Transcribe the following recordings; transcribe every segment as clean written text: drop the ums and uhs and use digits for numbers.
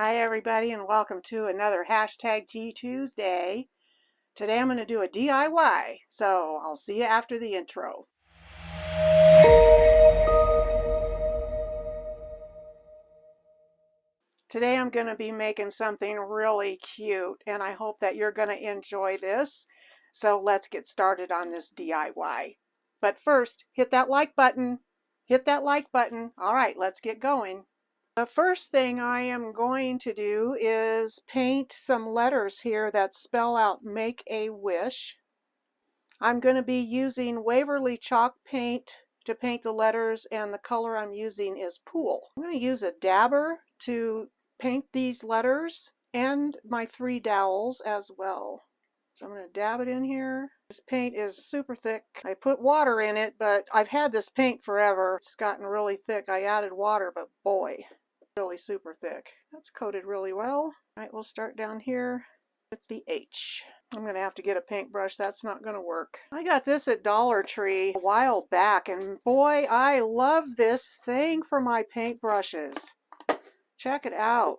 Hi everybody and welcome to another Hashtag Tea Tuesday. Today I'm going to do a DIY, so I'll see you after the intro. Today I'm going to be making something really cute and I hope that you're going to enjoy this. So let's get started on this DIY. But first, hit that like button. Hit that like button. All right, let's get going. The first thing I am going to do is paint some letters here that spell out Make a Wish. I'm going to be using Waverly chalk paint to paint the letters, and the color I'm using is Pool. I'm going to use a dabber to paint these letters and my 3 dowels as well. So I'm going to dab it in here. This paint is super thick. I put water in it, but I've had this paint forever. It's gotten really thick. I added water, but boy, really super thick. That's coated really well. All right, we'll start down here with the H. I'm going to have to get a paintbrush. That's not going to work. I got this at Dollar Tree a while back, and boy, I love this thing for my paintbrushes. Check it out.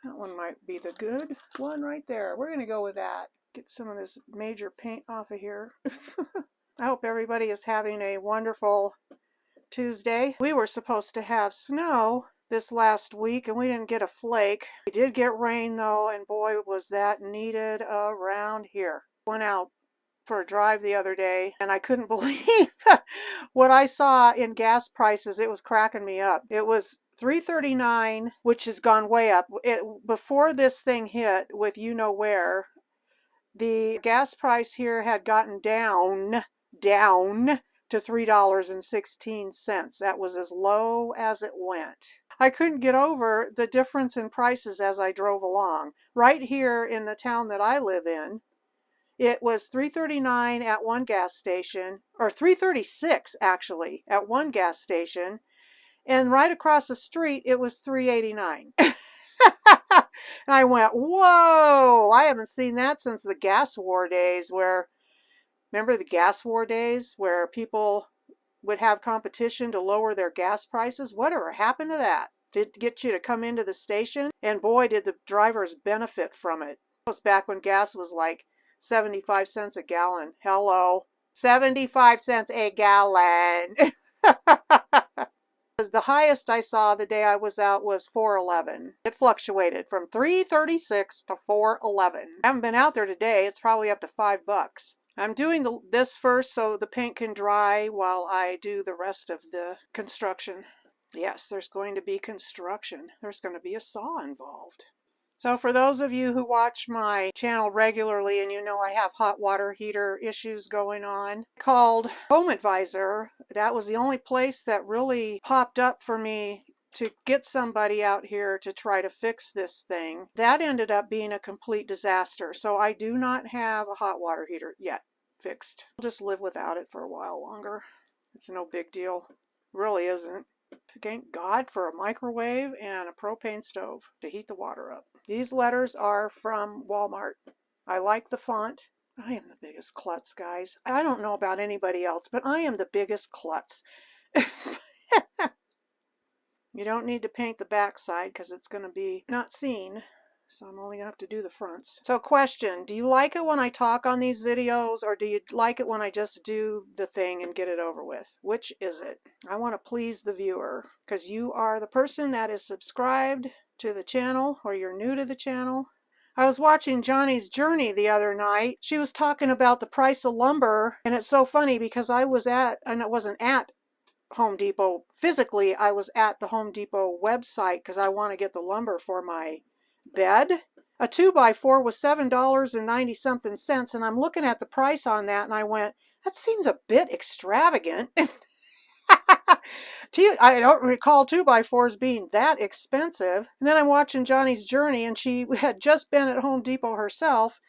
That one might be the good one right there. We're going to go with that. Get some of this major paint off of here. I hope everybody is having a wonderful Tuesday. We were supposed to have snow this last week and we didn't get a flake. We did get rain though, and boy was that needed around here. Went out for a drive the other day and I couldn't believe what I saw in gas prices. It was cracking me up. It was $3.39, which has gone way up. Before this thing hit with you know where, the gas price here had gotten down to $3.16. That was as low as it went. I couldn't get over the difference in prices as I drove along. Right here in the town that I live in, it was $3.39 at one gas station, or $3.36 actually at one gas station, and right across the street it was $3.89. And I went, whoa, I haven't seen that since the gas war days where, remember the gas war days where people would have competition to lower their gas prices? Whatever happened to that? Did it get you to come into the station? And boy, did the drivers benefit from it. It was back when gas was like 75 cents a gallon. Hello, 75 cents a gallon. The highest I saw the day I was out was $4.11. It fluctuated from $3.36 to $4.11. I haven't been out there today. It's probably up to $5. I'm doing this first so the paint can dry while I do the rest of the construction. Yes, there's going to be construction. There's going to be a saw involved. So for those of you who watch my channel regularly and you know I have hot water heater issues going on, called Home Advisor. That was the only place that really popped up for me to get somebody out here to try to fix this thing. That ended up being a complete disaster. So I do not have a hot water heater yet fixed. I'll just live without it for a while longer. It's no big deal. Really isn't. Thank God for a microwave and a propane stove to heat the water up. These letters are from Walmart. I like the font. I am the biggest klutz, guys. I don't know about anybody else, but I am the biggest klutz. You don't need to paint the back side because it's going to be not seen. So I'm only going to have to do the fronts. So question, do you like it when I talk on these videos, or do you like it when I just do the thing and get it over with? Which is it? I want to please the viewer because you are the person that is subscribed to the channel, or you're new to the channel. I was watching Johnny's Journey the other night. She was talking about the price of lumber, and it's so funny because I wasn't at Home Depot physically. I was at the Home Depot website because I want to get the lumber for my bed. A 2x4 was $7.90 something, and I'm looking at the price on that and I went, that seems a bit extravagant. I don't recall 2x4s being that expensive. And then I'm watching Johnny's Journey and she had just been at Home Depot herself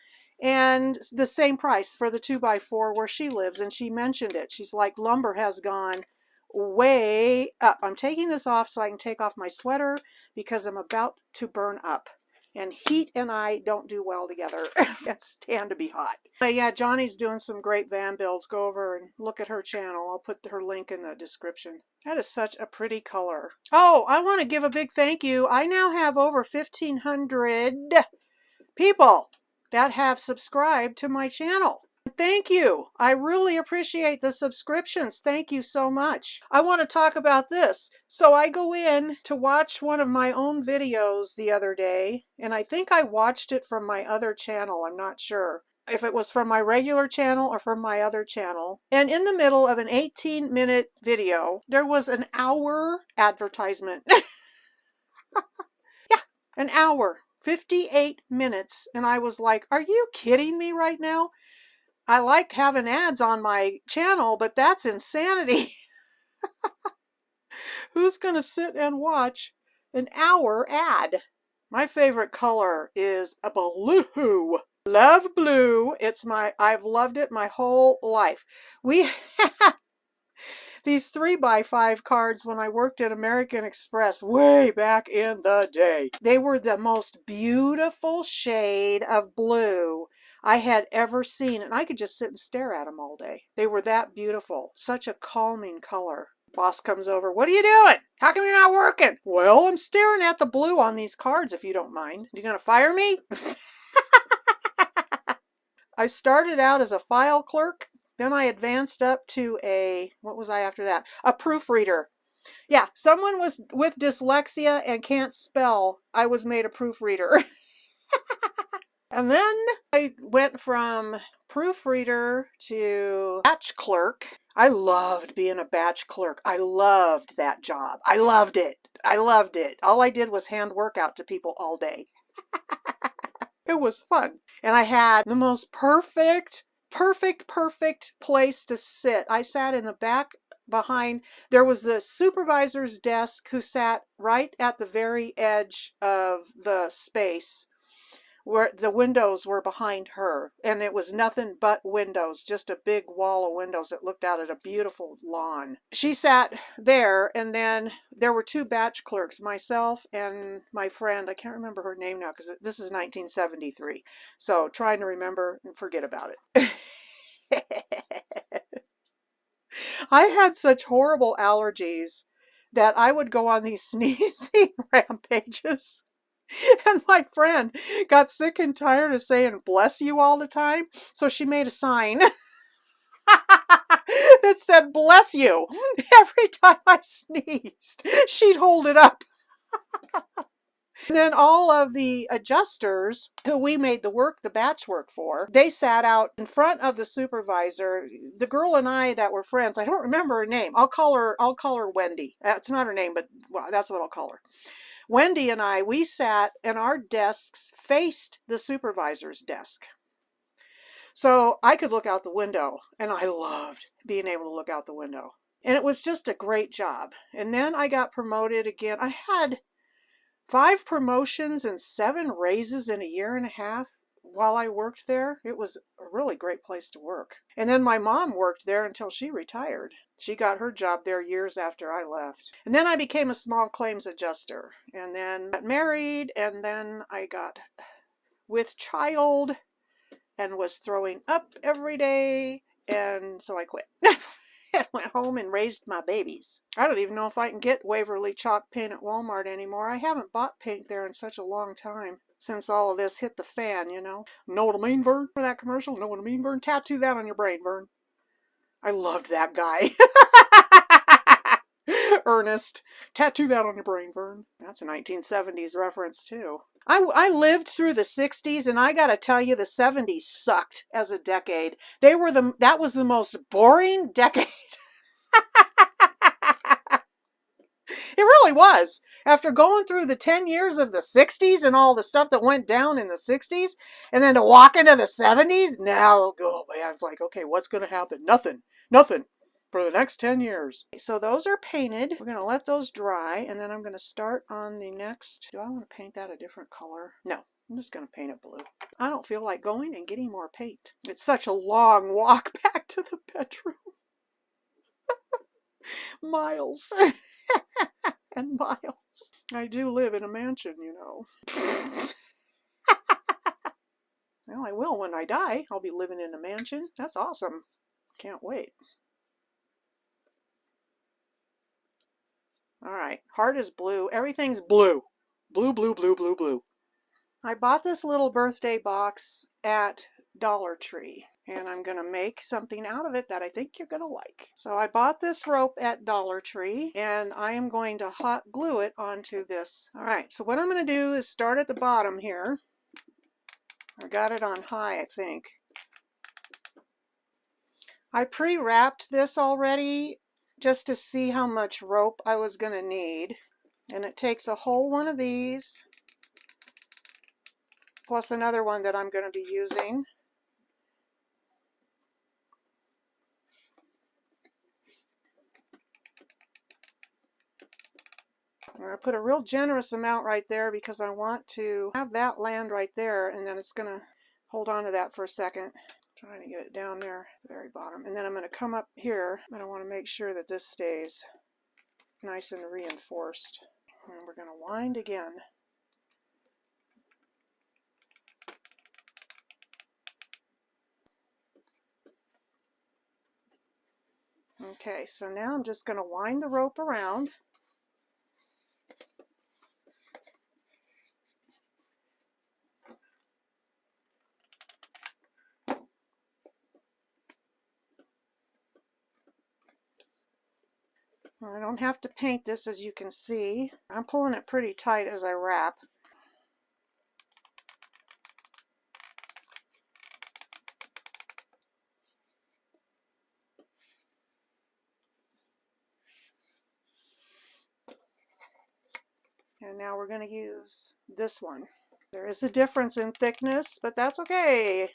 and the same price for the 2x4 where she lives, and she mentioned it. She's like, lumber has gone way up. I'm taking this off so I can take off my sweater because I'm about to burn up. And heat and I don't do well together. Can't stand to be hot. But yeah, Johnny's doing some great van builds. Go over and look at her channel. I'll put her link in the description. That is such a pretty color. Oh, I want to give a big thank you. I now have over 1,500 people that have subscribed to my channel. Thank you. I really appreciate the subscriptions. Thank you so much. I want to talk about this. So I go in to watch one of my own videos the other day, and I think I watched it from my other channel. I'm not sure if it was from my regular channel or from my other channel. And in the middle of an 18-minute video, there was an hour advertisement. Yeah, an hour. 58 minutes. And I was like, are you kidding me right now? I like having ads on my channel, but that's insanity. Who's going to sit and watch an hour ad? My favorite color is a blue. Love blue. I've loved it my whole life. We had these 3x5 cards when I worked at American Express way back in the day. They were the most beautiful shade of blue I had ever seen, and I could just sit and stare at them all day. They were that beautiful. Such a calming color. Boss comes over. What are you doing? How come you're not working? Well, I'm staring at the blue on these cards, if you don't mind. You gonna fire me? I started out as a file clerk. Then I advanced up to what was I after that? A proofreader. Yeah, someone was with dyslexia and can't spell. I was made a proofreader. And then I went from proofreader to batch clerk. I loved being a batch clerk. I loved that job. I loved it. I loved it. All I did was hand work out to people all day. It was fun. And I had the most perfect place to sit. I sat in the back behind. There was the supervisor's desk who sat right at the very edge of the space where the windows were behind her, and it was nothing but windows, just a big wall of windows that looked out at a beautiful lawn. She sat there, and then there were two batch clerks, myself and my friend. I can't remember her name now because this is 1973, so trying to remember and forget about it. I had such horrible allergies that I would go on these sneezing rampages. And my friend got sick and tired of saying bless you all the time, so she made a sign that said bless you. Every time I sneezed, she'd hold it up. And then all of the adjusters who we made the batch work for, they sat out in front of the supervisor. The girl and I that were friends, I don't remember her name. I'll call her Wendy. That's not her name, but well, that's what I'll call her. Wendy and I, we sat and our desks faced the supervisor's desk. So I could look out the window, and I loved being able to look out the window. And it was just a great job. And then I got promoted again. I had 5 promotions and 7 raises in a year and a half while I worked there. It was a really great place to work. And then my mom worked there until she retired. She got her job there years after I left. And then I became a small claims adjuster, and then got married, and then I got with child and was throwing up every day, and so I quit. And went home and raised my babies. I don't even know if I can get Waverly chalk paint at Walmart anymore. I haven't bought paint there in such a long time since all of this hit the fan, you know. Know what I mean, Vern? For that commercial? Know what I mean, Vern? Tattoo that on your brain, Vern. I loved that guy. Ernest. Tattoo that on your brain, Vern. That's a 1970s reference, too. I lived through the 60s, and I gotta tell you, the 70s sucked as a decade. That was the most boring decade. It really was. After going through the 10 years of the 60s and all the stuff that went down in the 60s, and then to walk into the 70s, now, oh man, it's like, okay, what's going to happen? Nothing for the next 10 years. So those are painted. We're going to let those dry, and then I'm going to start on the next. Do I want to paint that a different color? No. I'm just going to paint it blue. I don't feel like going and getting more paint. It's such a long walk back to the bedroom. Miles. And miles. I do live in a mansion, you know. Well, I will when I die. I'll be living in a mansion. That's awesome. Can't wait. All right, heart is blue. Everything's blue. Blue, blue, blue, blue, blue. I bought this little birthday box at Dollar Tree, and I'm going to make something out of it that I think you're going to like. So I bought this rope at Dollar Tree, and I am going to hot glue it onto this. All right, so what I'm going to do is start at the bottom here. I got it on high, I think. I pre-wrapped this already just to see how much rope I was going to need. And it takes a whole one of these, plus another one that I'm going to be using. I'm going to put a real generous amount right there because I want to have that land right there, and then it's going to hold on to that for a second. Trying to get it down there, the very bottom. And then I'm going to come up here, but I want to make sure that this stays nice and reinforced. And we're going to wind again. Okay, so now I'm just going to wind the rope around. I don't have to paint this, as you can see. I'm pulling it pretty tight as I wrap. And now we're going to use this one. There is a difference in thickness, but that's okay.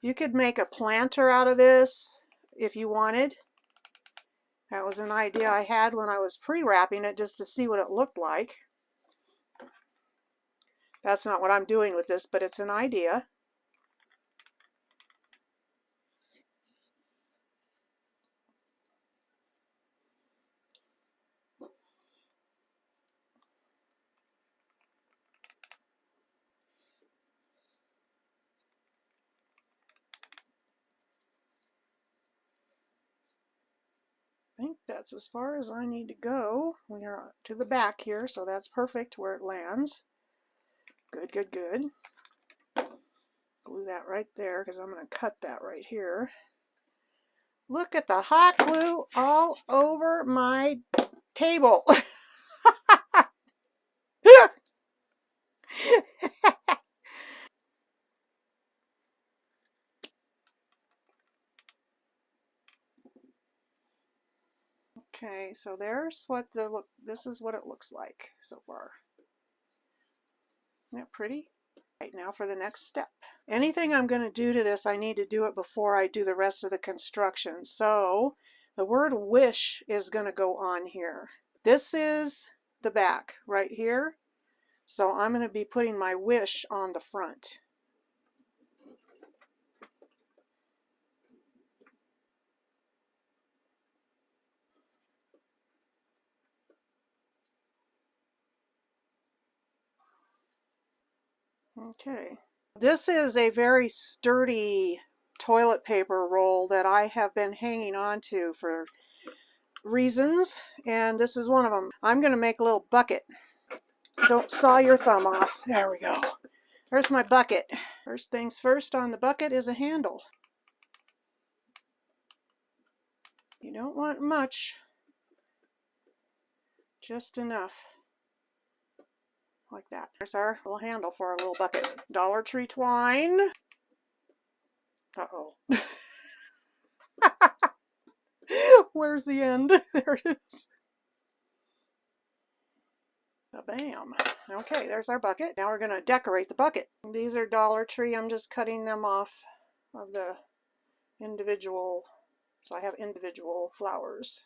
You could make a planter out of this if you wanted. That was an idea I had when I was pre-wrapping it, just to see what it looked like. That's not what I'm doing with this, but it's an idea. I think that's as far as I need to go when you're to the back here, so that's perfect where it lands. Good, good, good. Glue that right there because I'm going to cut that right here. Look at the hot glue all over my table. Okay, so there's what this is what it looks like so far. Isn't that pretty? Right, now for the next step. Anything I'm going to do to this, I need to do it before I do the rest of the construction. So the word wish is going to go on here. This is the back right here. So I'm going to be putting my wish on the front. Okay. This is a very sturdy toilet paper roll that I have been hanging on to for reasons, and this is one of them. I'm going to make a little bucket. Don't saw your thumb off. There we go. There's my bucket. First things first on the bucket is a handle. You don't want much, just enough. Like that. There's our little handle for our little bucket. Dollar Tree twine. Uh-oh. Where's the end? There it is. Bam. Okay, there's our bucket. Now we're going to decorate the bucket. These are Dollar Tree. I'm just cutting them off of the individual, so I have individual flowers.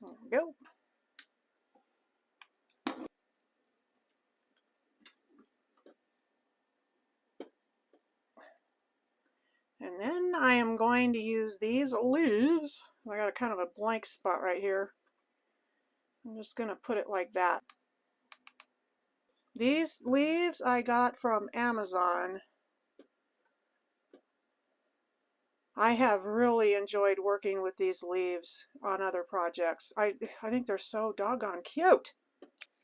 There we go. And then I am going to use these leaves. I got a kind of a blank spot right here. I'm just going to put it like that. These leaves I got from Amazon. I have really enjoyed working with these leaves on other projects. I think they're so doggone cute.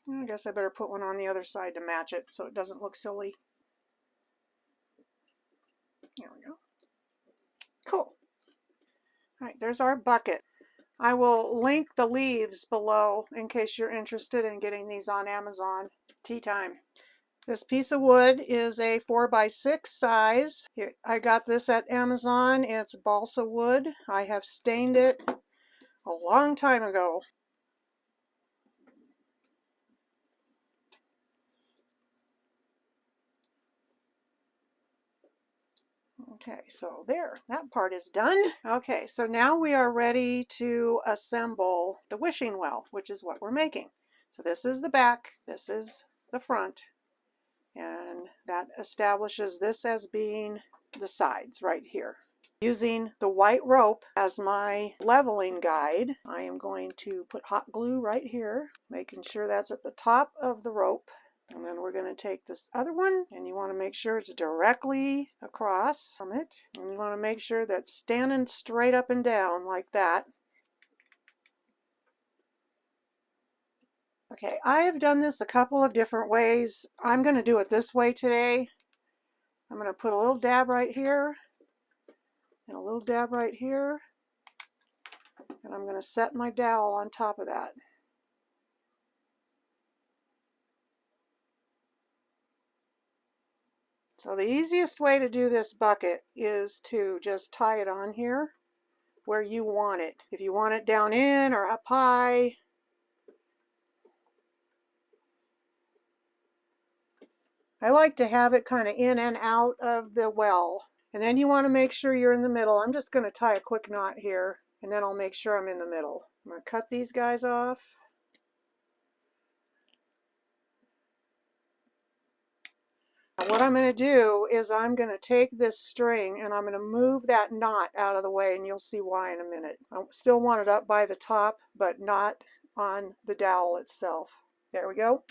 I guess I better put one on the other side to match it so it doesn't look silly. There we go. Cool. All right, there's our bucket. I will link the leaves below in case you're interested in getting these on Amazon. Tea time. This piece of wood is a 4x6 size. I got this at Amazon. It's balsa wood. I have stained it a long time ago. Okay, so there, that part is done. Okay, so now we are ready to assemble the wishing well, which is what we're making. So this is the back, this is the front, and that establishes this as being the sides right here. Using the white rope as my leveling guide, I am going to put hot glue right here, making sure that's at the top of the rope. And then we're going to take this other one, and you want to make sure it's directly across from it. And you want to make sure that's standing straight up and down like that. Okay, I have done this a couple of different ways. I'm going to do it this way today. I'm going to put a little dab right here, and a little dab right here. And I'm going to set my dowel on top of that. So the easiest way to do this bucket is to just tie it on here where you want it. If you want it down in or up high. I like to have it kind of in and out of the well. And then you want to make sure you're in the middle. I'm just going to tie a quick knot here, and then I'll make sure I'm in the middle. I'm going to cut these guys off. What I'm going to do is I'm going to take this string and I'm going to move that knot out of the way, and you'll see why in a minute. I still want it up by the top, but not on the dowel itself. There we go.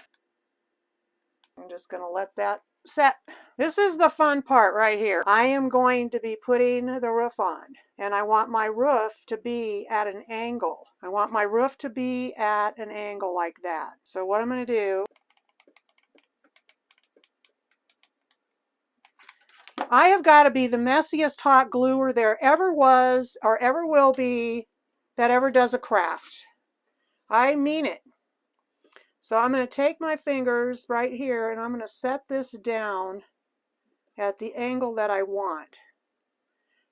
I'm just going to let that set. This is the fun part right here. I am going to be putting the roof on, and I want my roof to be at an angle. I want my roof to be at an angle like that. So what I'm going to do, I have got to be the messiest hot gluer there ever was or ever will be that ever does a craft. I mean it. So I'm going to take my fingers right here and I'm going to set this down at the angle that I want.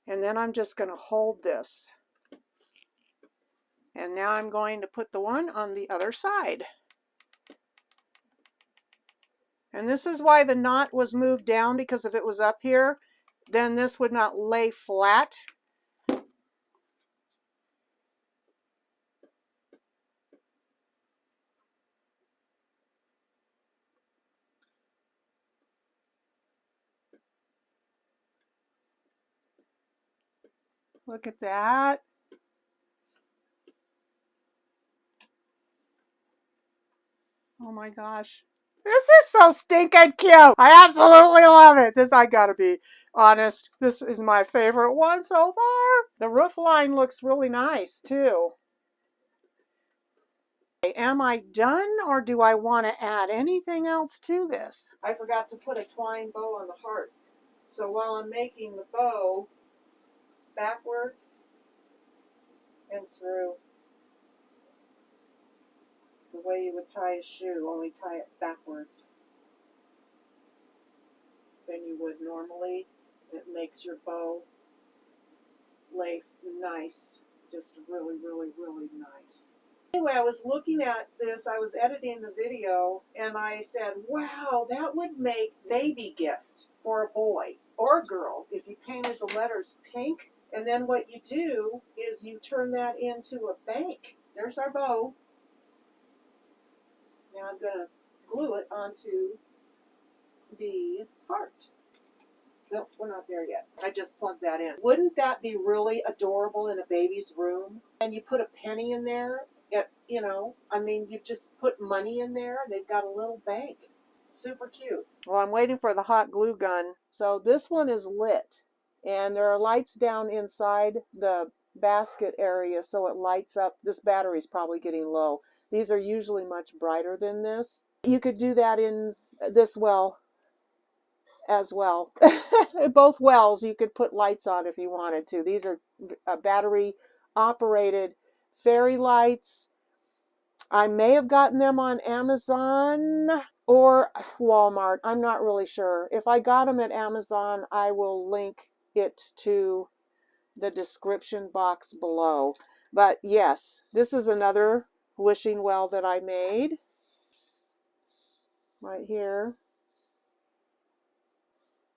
And then I'm just going to hold this. And now I'm going to put the one on the other side. And this is why the knot was moved down, because if it was up here, then this would not lay flat. Look at that. Oh my gosh. This is so stinking cute. I absolutely love it. This, I gotta be honest, this is my favorite one so far. The roof line looks really nice too. Am I done, or do I want to add anything else to this? I forgot to put a twine bow on the heart. So while I'm making the bow backwards and through, the way you would tie a shoe, only tie it backwards than you would normally. It makes your bow lay nice, just really, really, really nice. Anyway, I was looking at this, I was editing the video, and I said, wow, that would make baby gift for a boy or a girl if you painted the letters pink. And then what you do is you turn that into a bank there's our bow. Now I'm going to glue it onto the heart. Nope, we're not there yet. I just plugged that in. Wouldn't that be really adorable in a baby's room? And you put a penny in there, you know, I mean, you just put money in there, they've got a little bank. Super cute. Well, I'm waiting for the hot glue gun. So this one is lit, and there are lights down inside the basket area, so it lights up. This battery's probably getting low. These are usually much brighter than this. You could do that in this well as well. Both wells you could put lights on if you wanted to. These are battery operated fairy lights. I may have gotten them on Amazon or Walmart. I'm not really sure. If I got them at Amazon, I will link it to the description box below. But yes, this is another wishing well that I made right here.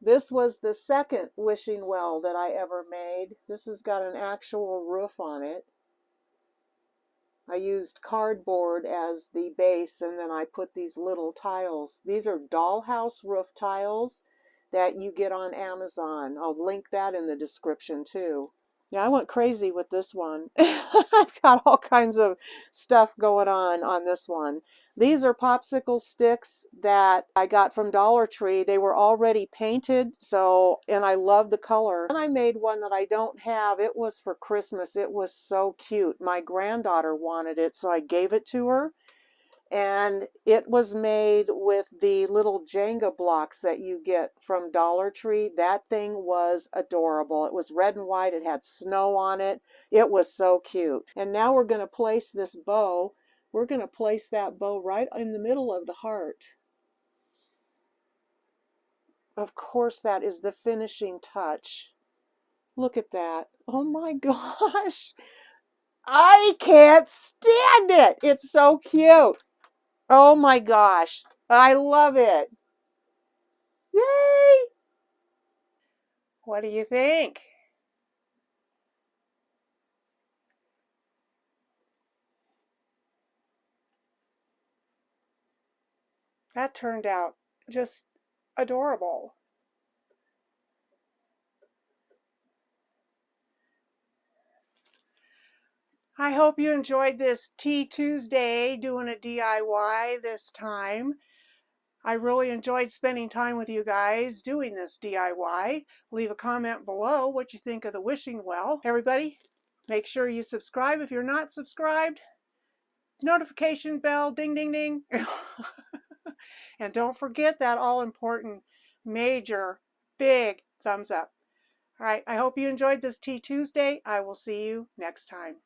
This was the second wishing well that I ever made. This has got an actual roof on it. I used cardboard as the base, and then I put these little tiles. These are Dollhouse roof tiles that you get on Amazon. I'll link that in the description too. Yeah, I went crazy with this one. I've got all kinds of stuff going on this one. These are popsicle sticks that I got from Dollar Tree. They were already painted, and I love the color. And I made one that I don't have. It was for Christmas. It was so cute. My granddaughter wanted it, so I gave it to her. And it was made with the little Jenga blocks that you get from Dollar Tree. That thing was adorable. It was red and white. It had snow on it. It was so cute. And now we're going to place this bow. We're going to place that bow right in the middle of the heart. Of course, that is the finishing touch. Look at that. Oh my gosh. I can't stand it. It's so cute. Oh my gosh, I love it. Yay! What do you think? That turned out just adorable. I hope you enjoyed this Tea Tuesday, doing a DIY this time. I really enjoyed spending time with you guys doing this DIY. Leave a comment below what you think of the wishing well. Everybody, make sure you subscribe if you're not subscribed. Notification bell, ding, ding, ding. And don't forget that all-important, major, big thumbs up. All right, I hope you enjoyed this Tea Tuesday. I will see you next time.